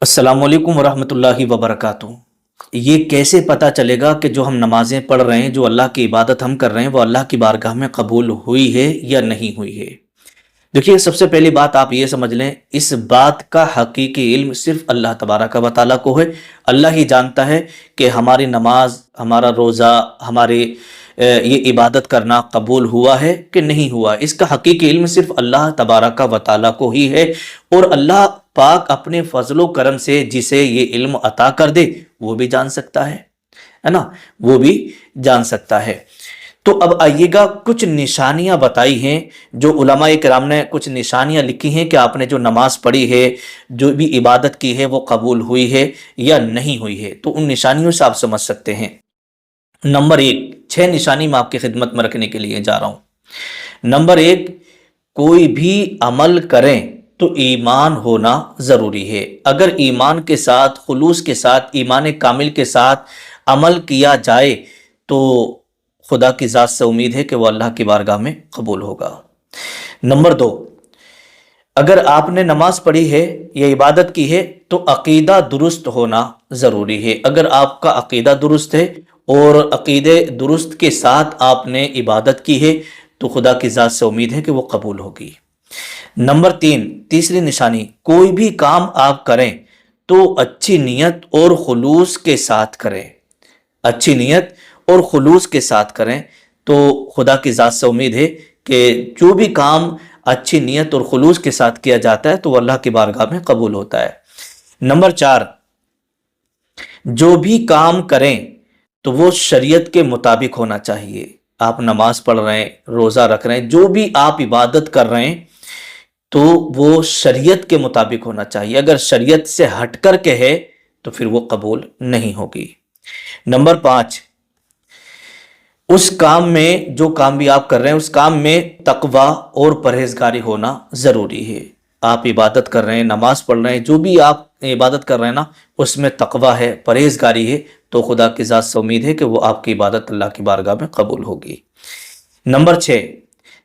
السلام علیکم ورحمۃ اللہ وبرکاتہ۔ یہ کیسے پتہ چلے گا کہ جو ہم نمازیں پڑھ رہے ہیں، جو اللہ کی عبادت ہم کر رہے ہیں، وہ اللہ کی بارگاہ میں قبول ہوئی ہے یا نہیں ہوئی ہے؟ دیکھیے، سب سے پہلی بات آپ یہ سمجھ لیں، اس بات کا حقیقی علم صرف اللہ تبارک و تعالیٰ کو ہے۔ اللہ ہی جانتا ہے کہ ہماری نماز، ہمارا روزہ، ہماری یہ عبادت کرنا قبول ہوا ہے کہ نہیں ہوا۔ اس کا حقیقی علم صرف اللہ تبارک و تعالیٰ کو ہی ہے، اور اللہ پاک اپنے فضل و کرم سے جسے یہ علم عطا کر دے وہ بھی جان سکتا ہے نا، وہ بھی جان سکتا ہے۔ تو اب آئیے گا، کچھ نشانیاں بتائی ہیں جو علماء کرام نے کچھ نشانیاں لکھی ہیں کہ آپ نے جو نماز پڑھی ہے، جو بھی عبادت کی ہے، وہ قبول ہوئی ہے یا نہیں ہوئی ہے۔ تو ان نشانیوں سے آپ سمجھ سکتے ہیں۔ نمبر 1، 6 نشانی میں آپ کی خدمت میں رکھنے کے لیے جا رہا ہوں۔ نمبر 1، کوئی بھی عمل کریں تو ایمان ہونا ضروری ہے۔ اگر ایمان کے ساتھ، خلوص کے ساتھ، ایمان کامل کے ساتھ عمل کیا جائے تو خدا کی ذات سے امید ہے کہ وہ اللہ کی بارگاہ میں قبول ہوگا۔ نمبر 2، اگر آپ نے نماز پڑھی ہے یا عبادت کی ہے تو عقیدہ درست ہونا ضروری ہے۔ اگر آپ کا عقیدہ درست ہے اور عقیدے درست کے ساتھ آپ نے عبادت کی ہے تو خدا کی ذات سے امید ہے کہ وہ قبول ہوگی۔ نمبر 3، تیسری نشانی، کوئی بھی کام آپ کریں تو اچھی نیت اور خلوص کے ساتھ کریں۔ اچھی نیت اور خلوص کے ساتھ کریں تو خدا کی ذات سے امید ہے کہ جو بھی کام اچھی نیت اور خلوص کے ساتھ کیا جاتا ہے تو وہ اللہ کی بارگاہ میں قبول ہوتا ہے۔ نمبر 4، جو بھی کام کریں تو وہ شریعت کے مطابق ہونا چاہیے۔ آپ نماز پڑھ رہے ہیں، روزہ رکھ رہے ہیں، جو بھی آپ عبادت کر رہے ہیں تو وہ شریعت کے مطابق ہونا چاہیے۔ اگر شریعت سے ہٹ کر کے ہے تو پھر وہ قبول نہیں ہوگی۔ نمبر 5، اس کام میں، جو کام بھی آپ کر رہے ہیں، اس کام میں تقوی اور پرہیزگاری ہونا ضروری ہے۔ آپ عبادت کر رہے ہیں، نماز پڑھ رہے ہیں، جو بھی آپ عبادت کر رہے ہیں نا، اس میں تقوی ہے، پرہیزگاری ہے، تو خدا کی ذات سے امید ہے کہ وہ آپ کی عبادت اللہ کی بارگاہ میں قبول ہوگی۔ نمبر 6،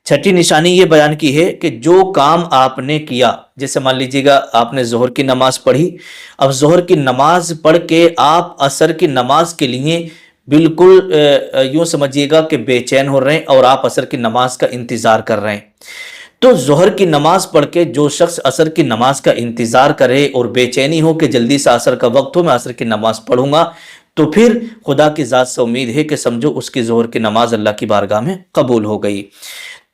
چھٹی نشانی یہ بیان کی ہے کہ جو کام آپ نے کیا، جیسے مان لیجیے گا آپ نے ظہر کی نماز پڑھی، اب ظہر کی نماز پڑھ کے آپ عصر کی نماز کے لیے بالکل یوں سمجھیے گا کہ بے چین ہو رہے ہیں اور آپ عصر کی نماز کا انتظار کر رہے ہیں۔ تو ظہر کی نماز پڑھ کے جو شخص عصر کی نماز کا انتظار کرے اور بے چینی ہو کہ جلدی سے عصر کا وقت ہو، میں عصر کی نماز پڑھوں گا، تو پھر خدا کی ذات سے امید ہے کہ سمجھو اس کی ظہر کی نماز اللہ کی بارگاہ میں قبول ہو گئی۔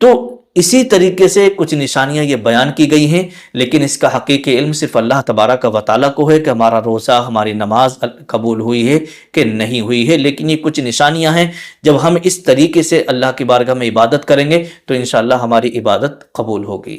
تو اسی طریقے سے کچھ نشانیاں یہ بیان کی گئی ہیں، لیکن اس کا حقیقی علم صرف اللہ تبارک و تعالیٰ کو ہے کہ ہمارا روزہ، ہماری نماز قبول ہوئی ہے کہ نہیں ہوئی ہے۔ لیکن یہ کچھ نشانیاں ہیں، جب ہم اس طریقے سے اللہ کی بارگاہ میں عبادت کریں گے تو انشاءاللہ ہماری عبادت قبول ہوگی۔